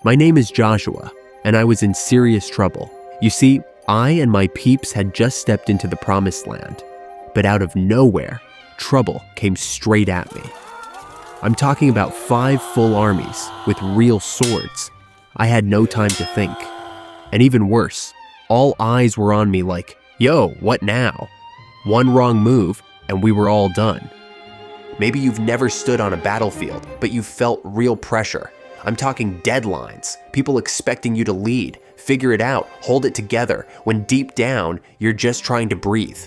My name is Joshua, and I was in serious trouble. You see, I and my peeps had just stepped into the promised land, but out of nowhere, trouble came straight at me. I'm talking about 5 full armies with real swords. I had no time to think. And even worse, all eyes were on me like, yo, what now? One wrong move, and we were all done. Maybe you've never stood on a battlefield, but you've felt real pressure. I'm talking deadlines, people expecting you to lead, figure it out, hold it together, when deep down, you're just trying to breathe.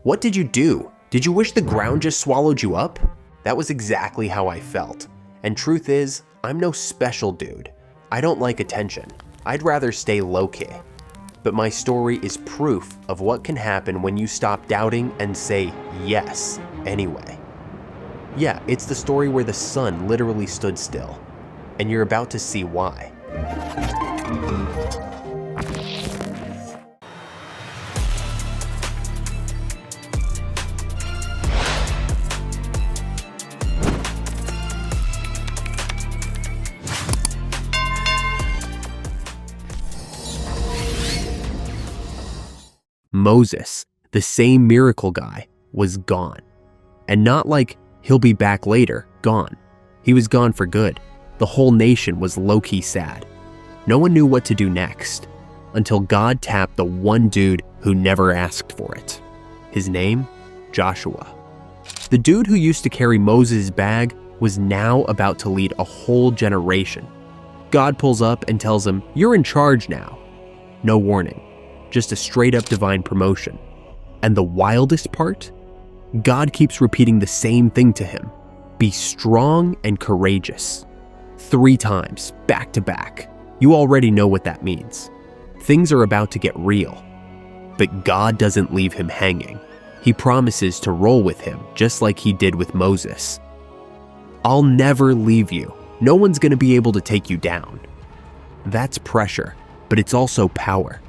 What did you do? Did you wish the ground just swallowed you up? That was exactly how I felt. And truth is, I'm no special dude. I don't like attention. I'd rather stay low-key. But my story is proof of what can happen when you stop doubting and say yes anyway. Yeah, it's the story where the sun literally stood still. And you're about to see why. Moses, the same miracle guy, was gone. And not like he'll be back later, gone. He was gone for good. The whole nation was low-key sad. No one knew what to do next, until God tapped the one dude who never asked for it. His name? Joshua. The dude who used to carry Moses' bag was now about to lead a whole generation. God pulls up and tells him, "You're in charge now." No warning. Just a straight-up divine promotion. And the wildest part? God keeps repeating the same thing to him. Be strong and courageous. 3 times, back to back. You already know what that means. Things are about to get real. But God doesn't leave him hanging. He promises to roll with him, just like he did with Moses. I'll never leave you. No one's gonna be able to take you down. That's pressure, but it's also power.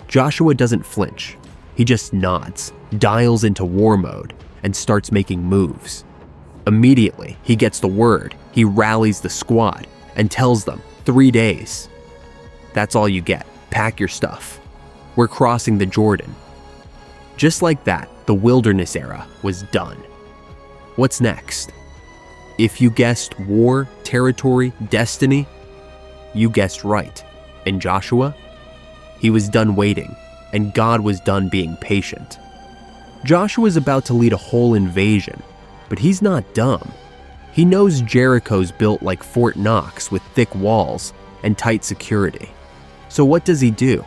Joshua doesn't flinch. He just nods, dials into war mode, and starts making moves. Immediately, he gets the word. He rallies the squad and tells them 3 days. That's all you get. Pack your stuff. We're crossing the Jordan. Just like that, the wilderness era was done. What's next? If you guessed war, territory, destiny, you guessed right. And Joshua? He was done waiting, and God was done being patient. Joshua's about to lead a whole invasion, but he's not dumb. He knows Jericho's built like Fort Knox with thick walls and tight security. So what does he do?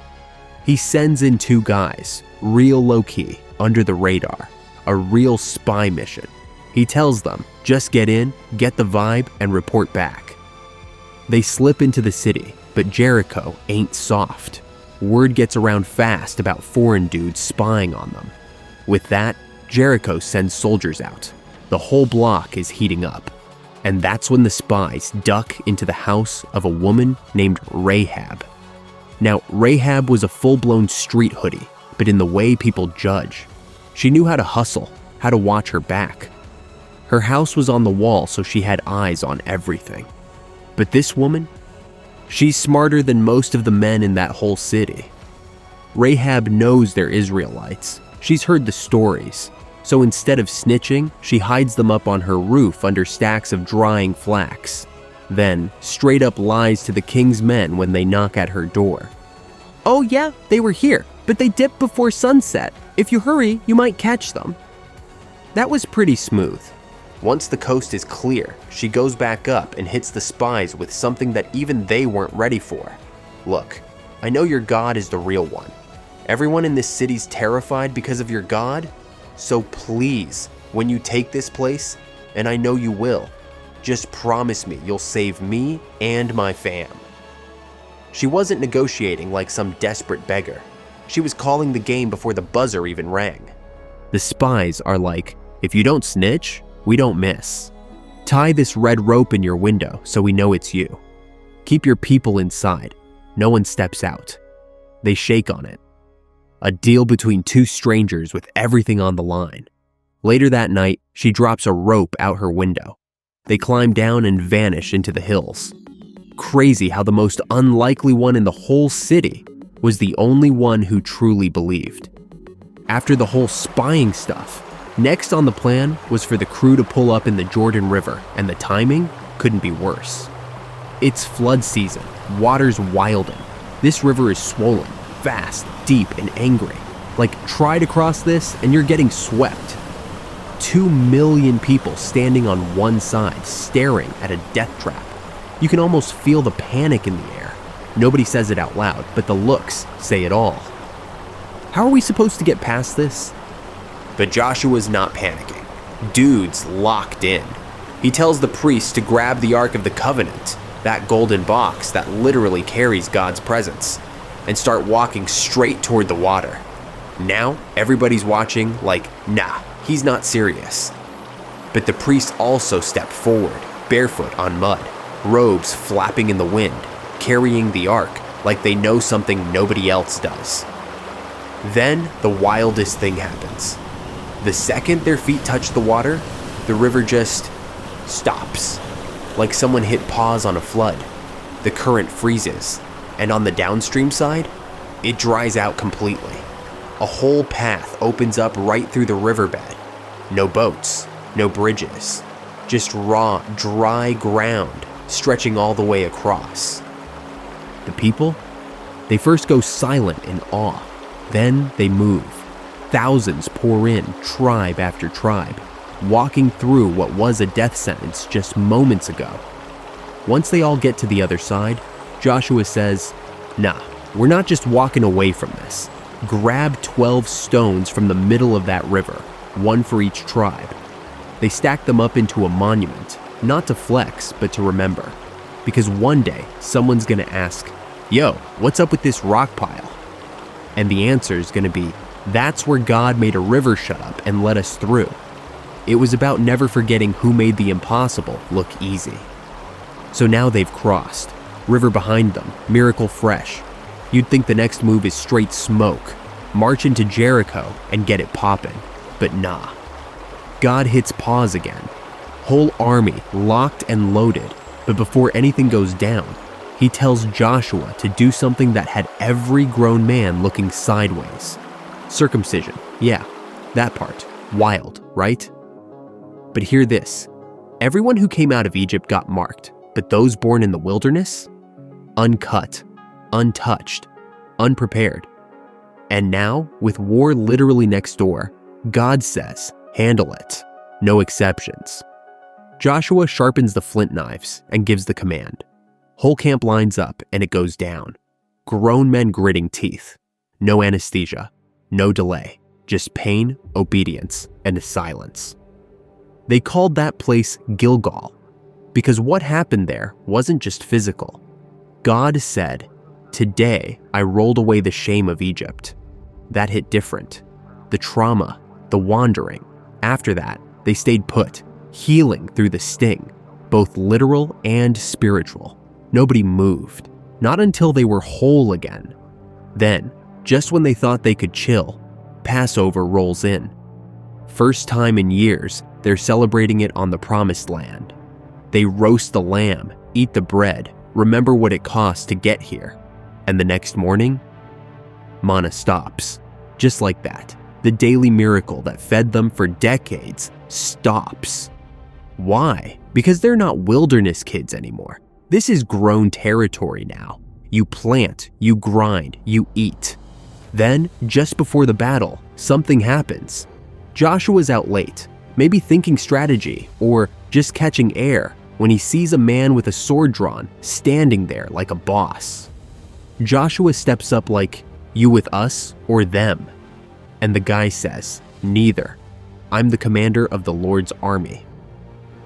He sends in 2 guys, real low-key, under the radar, a real spy mission. He tells them, just get in, get the vibe, and report back. They slip into the city, but Jericho ain't soft. Word gets around fast about foreign dudes spying on them. With that, Jericho sends soldiers out. The whole block is heating up. And that's when the spies duck into the house of a woman named Rahab. Now, Rahab was a full-blown street hoodie, but in the way people judge. She knew how to hustle, how to watch her back. Her house was on the wall, so she had eyes on everything. But this woman? She's smarter than most of the men in that whole city. Rahab knows they're Israelites. She's heard the stories. So instead of snitching, she hides them up on her roof under stacks of drying flax. Then, straight up lies to the king's men when they knock at her door. "Oh yeah, they were here, but they dipped before sunset. If you hurry, you might catch them." That was pretty smooth. Once the coast is clear, she goes back up and hits the spies with something that even they weren't ready for. "Look, I know your God is the real one. Everyone in this city's terrified because of your God. So please, when you take this place, and I know you will, just promise me you'll save me and my fam." She wasn't negotiating like some desperate beggar. She was calling the game before the buzzer even rang. The spies are like, if you don't snitch, we don't miss. Tie this red rope in your window so we know it's you. Keep your people inside. No one steps out. They shake on it. A deal between 2 strangers with everything on the line. Later that night, she drops a rope out her window. They climb down and vanish into the hills. crazy how the most unlikely one in the whole city was the only one who truly believed. After the whole spying stuff, next on the plan was for the crew to pull up in the Jordan River, and the timing couldn't be worse. It's flood season, water's wilding. This river is swollen, fast, deep, and angry. Like, try to cross this and you're getting swept. 2 million people standing on one side, staring at a death trap. You can almost feel the panic in the air. Nobody says it out loud, but the looks say it all. How are we supposed to get past this? But Joshua's not panicking. Dude's locked in. He tells the priests to grab the Ark of the Covenant, that golden box that literally carries God's presence, and start walking straight toward the water. Now, everybody's watching like, nah, he's not serious. But the priests also step forward, barefoot on mud, robes flapping in the wind, carrying the ark like they know something nobody else does. Then the wildest thing happens. The second their feet touch the water, the river just stops. Like someone hit pause on a flood. The current freezes, and on the downstream side, it dries out completely. A whole path opens up right through the riverbed. No boats, no bridges, just raw, dry ground stretching all the way across. The people, they first go silent in awe. Then they move. Thousands pour in, tribe after tribe, walking through what was a death sentence just moments ago. Once they all get to the other side, Joshua says, nah, we're not just walking away from this. Grab 12 stones from the middle of that river, one for each tribe. They stack them up into a monument, not to flex, but to remember. Because one day, someone's gonna ask, yo, what's up with this rock pile? And the answer is gonna be, that's where God made a river shut up and let us through. It was about never forgetting who made the impossible look easy. So now they've crossed. River behind them, miracle fresh. You'd think the next move is straight smoke. March into Jericho and get it poppin'. But nah. God hits pause again. Whole army locked and loaded. But before anything goes down, he tells Joshua to do something that had every grown man looking sideways. Circumcision, yeah, that part. Wild, right? But hear this. Everyone who came out of Egypt got marked, but those born in the wilderness? Uncut, untouched, unprepared. And now, with war literally next door, God says, handle it. No exceptions. Joshua sharpens the flint knives and gives the command. Whole camp lines up and it goes down. Grown men gritting teeth. No anesthesia. No delay, just pain, obedience, and a silence. They called that place Gilgal, because what happened there wasn't just physical. God said, today I rolled away the shame of Egypt. That hit different. The trauma, the wandering. After that, they stayed put, healing through the sting, both literal and spiritual. Nobody moved, not until they were whole again. Then, just when they thought they could chill, Passover rolls in. First time in years, they're celebrating it on the Promised Land. They roast the lamb, eat the bread, remember what it cost to get here. And the next morning, manna stops. Just like that, the daily miracle that fed them for decades stops. Why? Because they're not wilderness kids anymore. This is grown territory now. You plant, you grind, you eat. Then, just before the battle, something happens. Joshua's out late, maybe thinking strategy or just catching air when he sees a man with a sword drawn standing there like a boss. Joshua steps up like, you with us or them? And the guy says, neither. I'm the commander of the Lord's army.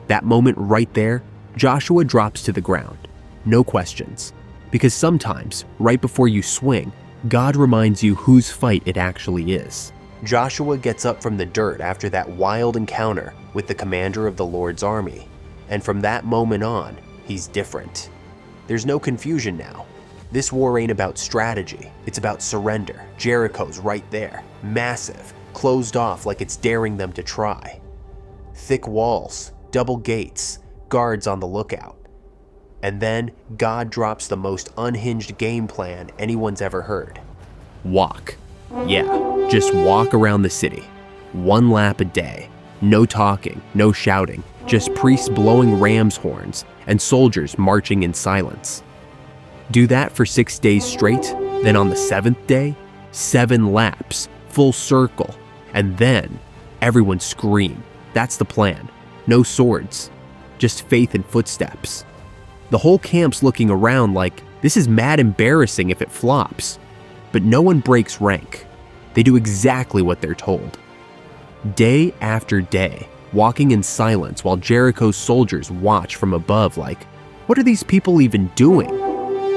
That moment right there, Joshua drops to the ground. No questions. Because sometimes, right before you swing, God reminds you whose fight it actually is. Joshua gets up from the dirt after that wild encounter with the commander of the Lord's army. And from that moment on, he's different. There's no confusion now. This war ain't about strategy. It's about surrender. Jericho's right there. Massive. Closed off like it's daring them to try. Thick walls. Double gates. Guards on the lookout. And then God drops the most unhinged game plan anyone's ever heard. Walk. Yeah, just walk around the city. 1 lap a day. No talking, no shouting, just priests blowing ram's horns and soldiers marching in silence. Do that for 6 days straight, then on the 7th day, 7 laps, full circle, and then everyone scream. That's the plan. No swords, just faith and footsteps. The whole camp's looking around like, this is mad embarrassing if it flops. But no one breaks rank. They do exactly what they're told. Day after day, walking in silence while Jericho's soldiers watch from above like, what are these people even doing?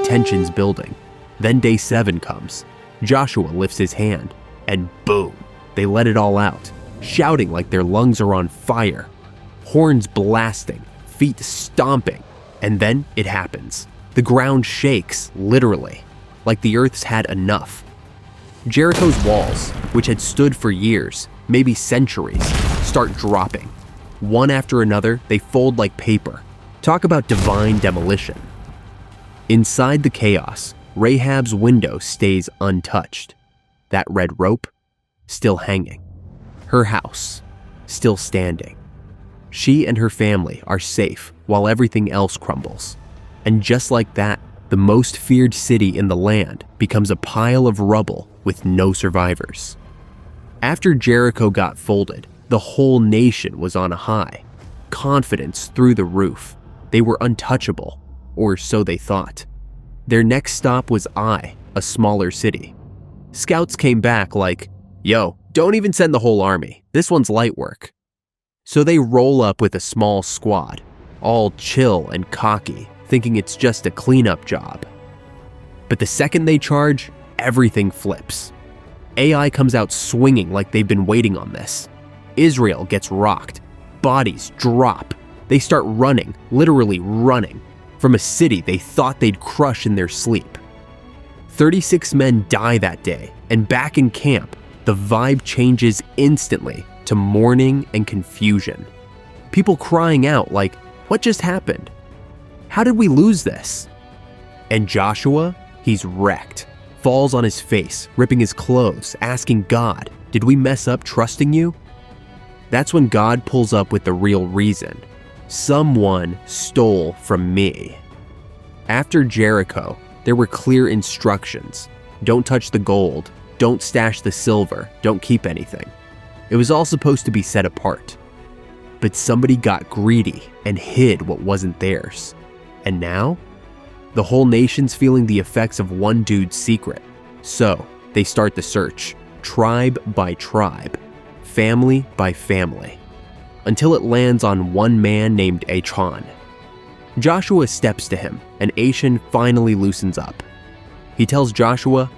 Tensions building. Then day 7 comes. Joshua lifts his hand, and boom, they let it all out, shouting like their lungs are on fire. Horns blasting, feet stomping, and then it happens. The ground shakes, literally, like the earth's had enough. Jericho's walls, which had stood for years, maybe centuries, start dropping. One after another, they fold like paper. Talk about divine demolition. Inside the chaos, Rahab's window stays untouched. That red rope, still hanging. Her house, still standing. She and her family are safe while everything else crumbles. And just like that, the most feared city in the land becomes a pile of rubble with no survivors. After Jericho got folded, the whole nation was on a high. Confidence through the roof. They were untouchable, or so they thought. Their next stop was Ai, a smaller city. Scouts came back like, yo, don't even send the whole army. This one's light work. So they roll up with a small squad, all chill and cocky, thinking it's just a cleanup job. But the second they charge, everything flips. AI comes out swinging like they've been waiting on this. Israel gets rocked. Bodies drop. They start running, literally running, from a city they thought they'd crush in their sleep. 36 men die that day, and back in camp, the vibe changes instantly to mourning and confusion. People crying out like, what just happened? How did we lose this? And Joshua, he's wrecked. Falls on his face, ripping his clothes, asking God, did we mess up trusting you? That's when God pulls up with the real reason. Someone stole from me. After Jericho, there were clear instructions. Don't touch the gold, don't stash the silver, don't keep anything. It was all supposed to be set apart. But somebody got greedy and hid what wasn't theirs. And now? The whole nation's feeling the effects of one dude's secret. So, they start the search, tribe by tribe, family by family, until it lands on one man named Achan. Joshua steps to him, and Achan finally loosens up. He tells Joshua,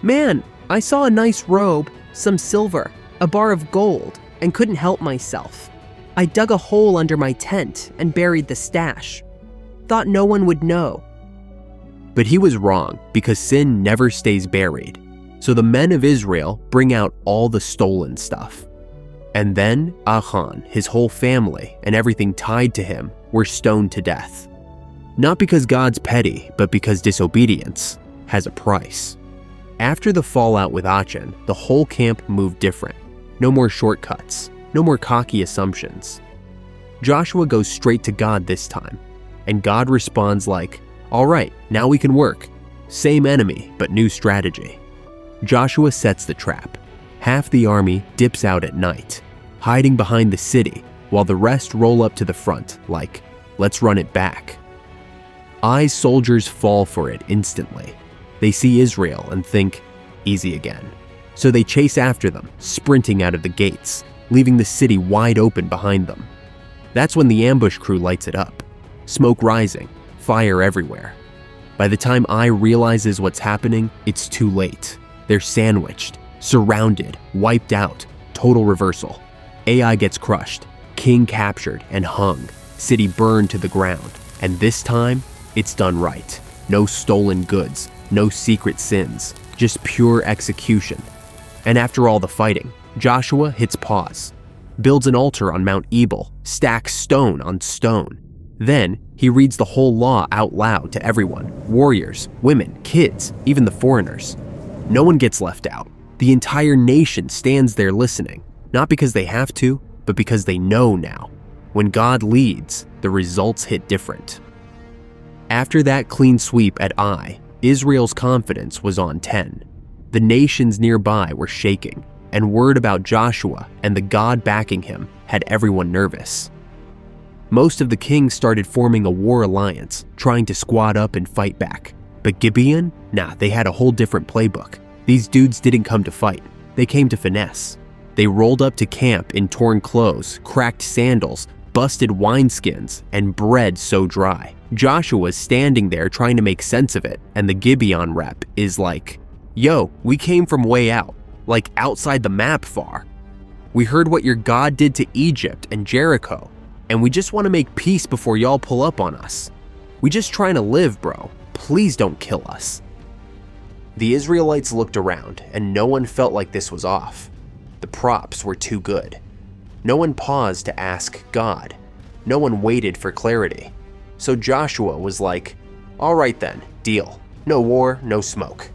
"Man, I saw a nice robe, some silver, a bar of gold, and couldn't help myself. I dug a hole under my tent and buried the stash. Thought no one would know." But he was wrong, because sin never stays buried. So the men of Israel bring out all the stolen stuff. And then Achan, his whole family, and everything tied to him were stoned to death. Not because God's petty, but because disobedience has a price. After the fallout with Achan, the whole camp moved different. No more shortcuts, no more cocky assumptions. Joshua goes straight to God this time, and God responds like, all right, now we can work. Same enemy, but new strategy. Joshua sets the trap. Half the army dips out at night, hiding behind the city, while the rest roll up to the front like, let's run it back. Ai's soldiers fall for it instantly. They see Israel and think, easy again. So they chase after them, sprinting out of the gates, leaving the city wide open behind them. That's when the ambush crew lights it up. Smoke rising, fire everywhere. By the time Ai realizes what's happening, it's too late. They're sandwiched, surrounded, wiped out, total reversal. Ai gets crushed, king captured and hung, city burned to the ground. And this time, it's done right. No stolen goods, no secret sins, just pure execution. And after all the fighting, Joshua hits pause, builds an altar on Mount Ebal, stacks stone on stone. Then, he reads the whole law out loud to everyone, warriors, women, kids, even the foreigners. No one gets left out. The entire nation stands there listening, not because they have to, but because they know now. When God leads, the results hit different. After that clean sweep at Ai, Israel's confidence was on 10. The nations nearby were shaking, and word about Joshua and the God backing him had everyone nervous. Most of the kings started forming a war alliance, trying to squad up and fight back. But Gibeon? Nah, they had a whole different playbook. These dudes didn't come to fight, they came to finesse. They rolled up to camp in torn clothes, cracked sandals, busted wineskins, and bread so dry. Joshua's standing there trying to make sense of it, and the Gibeon rep is like, "Yo, we came from way out, like outside the map far. We heard what your God did to Egypt and Jericho, and we just want to make peace before y'all pull up on us. We just trying to live, bro. Please don't kill us." The Israelites looked around, and no one felt like this was off. The props were too good. No one paused to ask God. No one waited for clarity. So Joshua was like, "All right then, deal. No war, no smoke."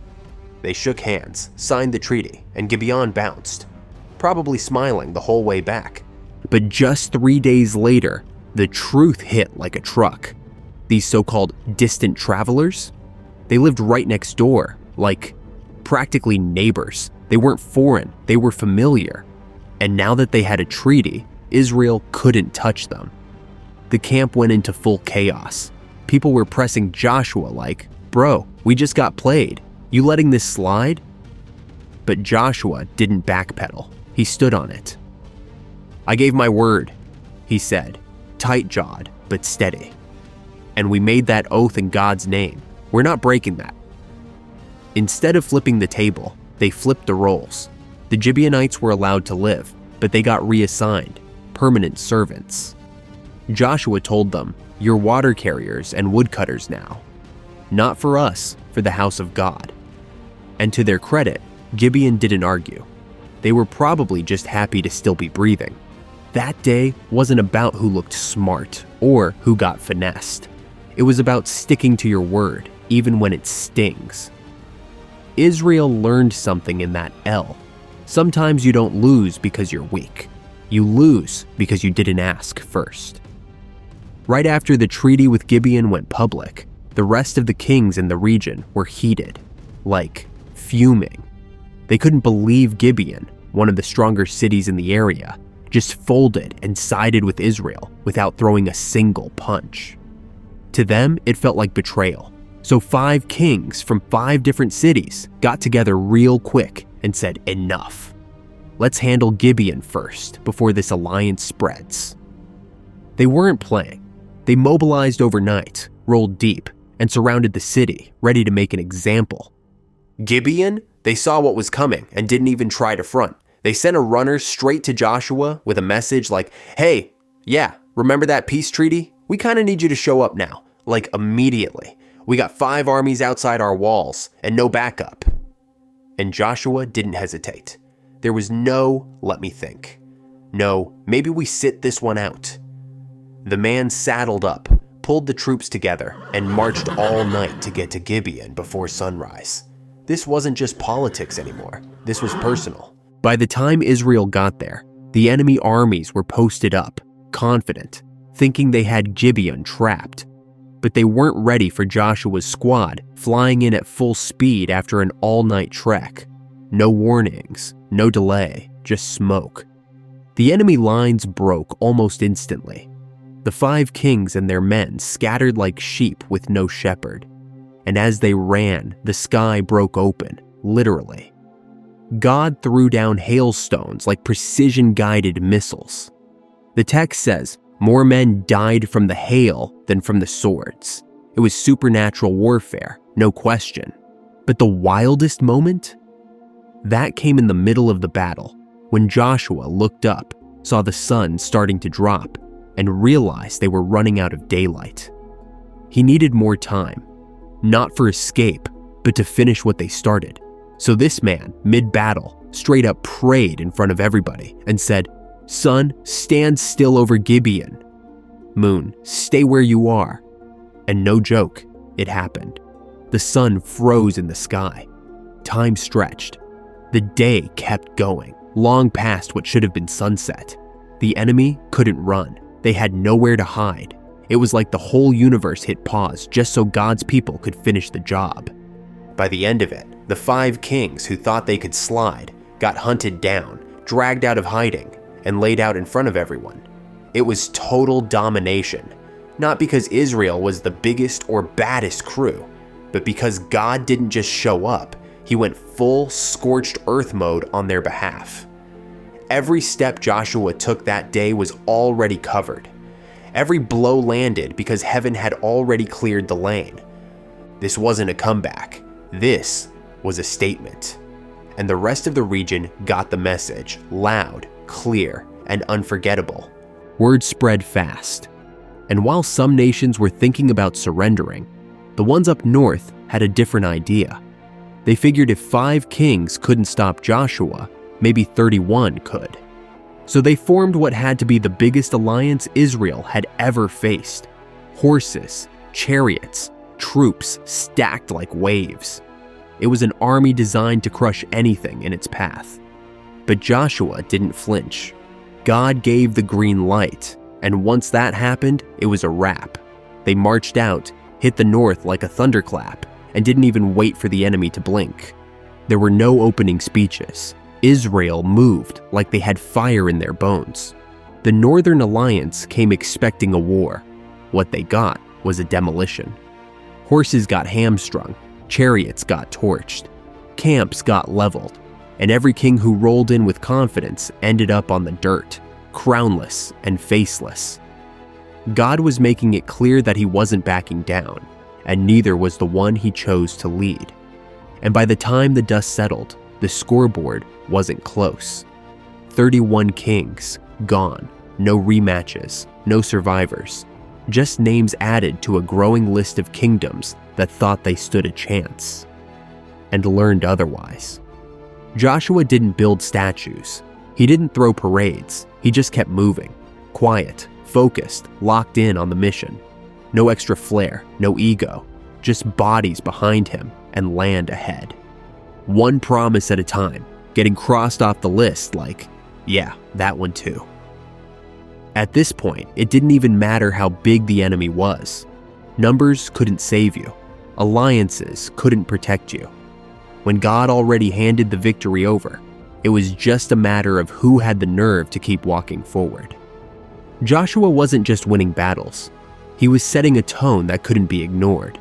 They shook hands, signed the treaty, and Gibeon bounced, probably smiling the whole way back. But just 3 days later, the truth hit like a truck. These so-called distant travelers, they lived right next door, like practically neighbors. They weren't foreign, they were familiar. And now that they had a treaty, Israel couldn't touch them. The camp went into full chaos. People were pressing Joshua like, "Bro, we just got played. You letting this slide?" But Joshua didn't backpedal. He stood on it. "I gave my word," he said, tight-jawed but steady. "And we made that oath in God's name. We're not breaking that." Instead of flipping the table, they flipped the roles. The Gibeonites were allowed to live, but they got reassigned, permanent servants. Joshua told them, "You're water carriers and woodcutters now. Not for us, for the house of God." And to their credit, Gibeon didn't argue. They were probably just happy to still be breathing. That day wasn't about who looked smart or who got finessed. It was about sticking to your word, even when it stings. Israel learned something in that L. Sometimes you don't lose because you're weak. You lose because you didn't ask first. Right after the treaty with Gibeon went public, the rest of the kings in the region were heated, like fuming. They couldn't believe Gibeon, one of the stronger cities in the area, just folded and sided with Israel without throwing a single punch. To them, it felt like betrayal. So 5 kings from 5 different cities got together real quick and said, "Enough. Let's handle Gibeon first before this alliance spreads." They weren't playing. They mobilized overnight, rolled deep, and surrounded the city, ready to make an example. Gibeon, they saw what was coming and didn't even try to front. They sent a runner straight to Joshua with a message like, "Hey, yeah, remember that peace treaty? We kind of need you to show up now, like immediately. We got 5 armies outside our walls and no backup." And Joshua didn't hesitate. There was no, "Let me think." No, "Maybe we sit this one out." The man saddled up, pulled the troops together, and marched all night to get to Gibeon before sunrise. This wasn't just politics anymore. This was personal. By the time Israel got there, the enemy armies were posted up, confident, thinking they had Gibeon trapped. But they weren't ready for Joshua's squad flying in at full speed after an all-night trek. No warnings, no delay, just smoke. The enemy lines broke almost instantly. The 5 kings and their men scattered like sheep with no shepherd. And as they ran, the sky broke open, literally. God threw down hailstones like precision-guided missiles. The text says, more men died from the hail than from the swords. It was supernatural warfare, no question. But the wildest moment? That came in the middle of the battle, when Joshua looked up, saw the sun starting to drop, and realized they were running out of daylight. He needed more time, not for escape, but to finish what they started. So this man, mid-battle, straight up prayed in front of everybody and said, "Sun, stand still over Gibeon." Moon, stay where you are." And no joke, it happened. The sun froze in the sky. Time stretched. The day kept going, long past what should have been sunset. The enemy couldn't run. They had nowhere to hide. It was like the whole universe hit pause just so God's people could finish the job. By the end of it, the 5 kings who thought they could slide got hunted down, dragged out of hiding, and laid out in front of everyone. It was total domination, not because Israel was the biggest or baddest crew, but because God didn't just show up, he went full scorched earth mode on their behalf. Every step Joshua took that day was already covered. Every blow landed because heaven had already cleared the lane. This wasn't a comeback. This was a statement. And the rest of the region got the message, loud, clear, and unforgettable. Word spread fast. And while some nations were thinking about surrendering, the ones up north had a different idea. They figured if 5 kings couldn't stop Joshua, maybe 31 could. So they formed what had to be the biggest alliance Israel had ever faced. Horses, chariots, troops stacked like waves. It was an army designed to crush anything in its path. But Joshua didn't flinch. God gave the green light, and once that happened, it was a wrap. They marched out, hit the north like a thunderclap, and didn't even wait for the enemy to blink. There were no opening speeches. Israel moved like they had fire in their bones. The Northern Alliance came expecting a war. What they got was a demolition. Horses got hamstrung, chariots got torched, camps got leveled, and every king who rolled in with confidence ended up on the dirt, crownless and faceless. God was making it clear that he wasn't backing down, and neither was the one he chose to lead. And by the time the dust settled, the scoreboard wasn't close. 31 kings, gone. No rematches, no survivors. Just names added to a growing list of kingdoms that thought they stood a chance. And learned otherwise. Joshua didn't build statues. He didn't throw parades. He just kept moving. Quiet, focused, locked in on the mission. No extra flair, no ego. Just bodies behind him and land ahead. One promise at a time, getting crossed off the list like, yeah, that one too. At this point, it didn't even matter how big the enemy was. Numbers couldn't save you. Alliances couldn't protect you. When God already handed the victory over, it was just a matter of who had the nerve to keep walking forward. Joshua wasn't just winning battles. He was setting a tone that couldn't be ignored.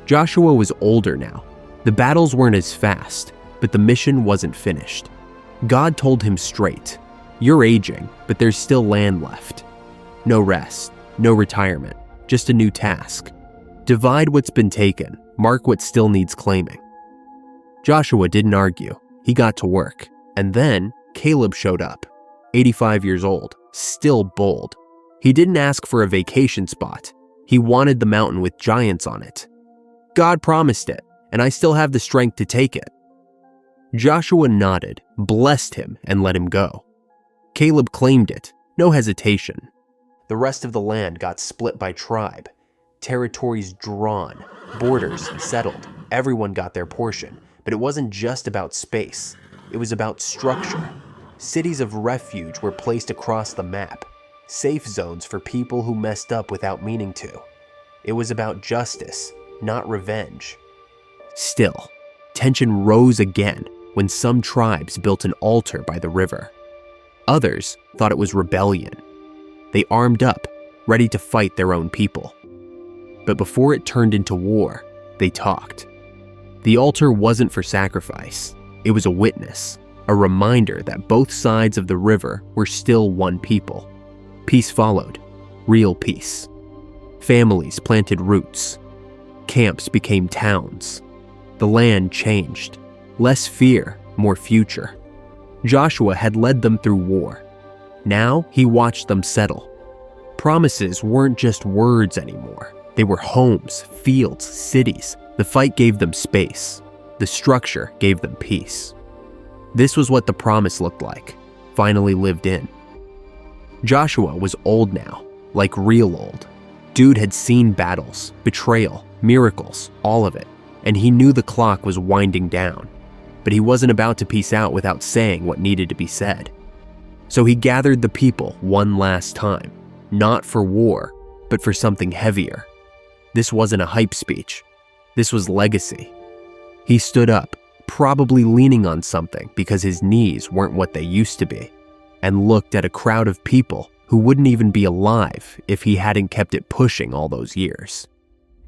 Joshua was older now. The battles weren't as fast, but the mission wasn't finished. God told him straight, "You're aging, but there's still land left. No rest, no retirement, just a new task. Divide what's been taken, mark what still needs claiming." Joshua didn't argue. He got to work. And then Caleb showed up, 85 years old, still bold. He didn't ask for a vacation spot. He wanted the mountain with giants on it. God promised it, and I still have the strength to take it. Joshua nodded, blessed him, and let him go. Caleb claimed it, no hesitation. The rest of the land got split by tribe. Territories drawn, borders settled. Everyone got their portion, but it wasn't just about space. It was about structure. Cities of refuge were placed across the map, safe zones for people who messed up without meaning to. It was about justice, not revenge. Still, tension rose again when some tribes built an altar by the river. Others thought it was rebellion. They armed up, ready to fight their own people. But before it turned into war, they talked. The altar wasn't for sacrifice. It was a witness, a reminder that both sides of the river were still one people. Peace followed, real peace. Families planted roots. Camps became towns. The land changed. Less fear, more future. Joshua had led them through war. Now he watched them settle. Promises weren't just words anymore. They were homes, fields, cities. The fight gave them space. The structure gave them peace. This was what the promise looked like, finally lived in. Joshua was old now, like real old. Dude had seen battles, betrayal, miracles, all of it, and he knew the clock was winding down. But he wasn't about to peace out without saying what needed to be said. So he gathered the people one last time, not for war, but for something heavier. This wasn't a hype speech. This was legacy. He stood up, probably leaning on something because his knees weren't what they used to be, and looked at a crowd of people who wouldn't even be alive if he hadn't kept it pushing all those years.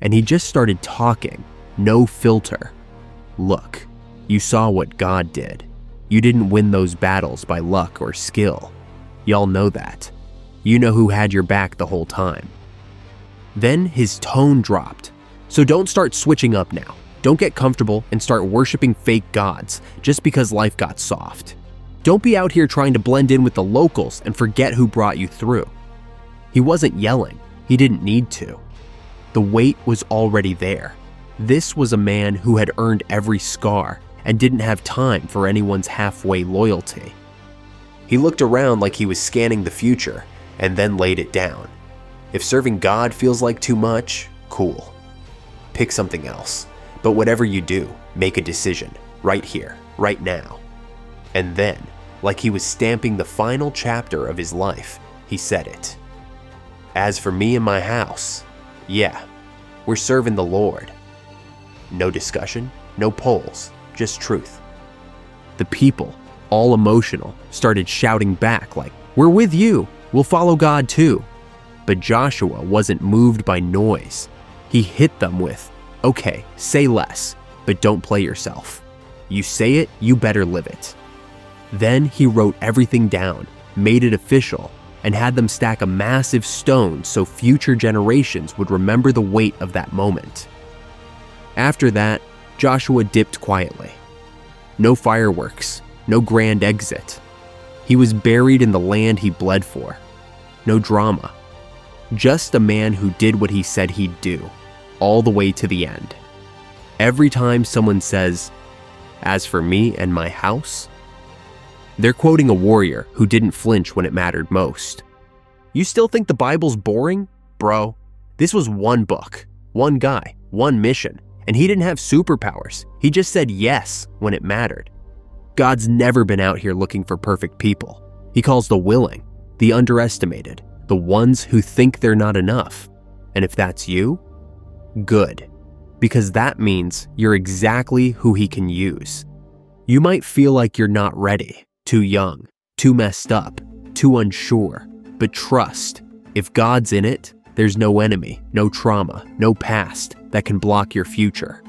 And he just started talking, no filter. Look, you saw what God did. You didn't win those battles by luck or skill. Y'all know that. You know who had your back the whole time. Then his tone dropped. So don't start switching up now. Don't get comfortable and start worshiping fake gods just because life got soft. Don't be out here trying to blend in with the locals and forget who brought you through. He wasn't yelling. He didn't need to. The weight was already there. This was a man who had earned every scar and didn't have time for anyone's halfway loyalty. He looked around like he was scanning the future and then laid it down. If serving God feels like too much, cool. Pick something else. But whatever you do, make a decision, right here, right now. And then, like he was stamping the final chapter of his life, he said it. As for me and my house, yeah, we're serving the Lord. No discussion, no polls, just truth. The people, all emotional, started shouting back like, "We're with you, we'll follow God too." But Joshua wasn't moved by noise. He hit them with, "Okay, say less, but don't play yourself. You say it, you better live it." Then he wrote everything down, made it official, and had them stack a massive stone so future generations would remember the weight of that moment. After that, Joshua dipped quietly. No fireworks, no grand exit. He was buried in the land he bled for. No drama. Just a man who did what he said he'd do, all the way to the end. Every time someone says, "As for me and my house," they're quoting a warrior who didn't flinch when it mattered most. You still think the Bible's boring? Bro, this was one book, one guy, one mission, and he didn't have superpowers. He just said yes when it mattered. God's never been out here looking for perfect people. He calls the willing, the underestimated, the ones who think they're not enough. And if that's you, good, because that means you're exactly who he can use. You might feel like you're not ready, too young, too messed up, too unsure, but trust, if God's in it, there's no enemy, no trauma, no past that can block your future.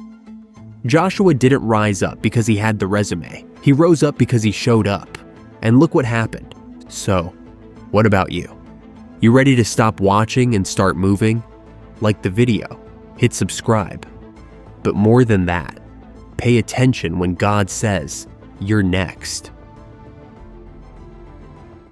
Joshua didn't rise up because he had the resume. He rose up because he showed up. And look what happened. So, what about you? You ready to stop watching and start moving? Like the video, hit subscribe. But more than that, pay attention when God says, "You're next."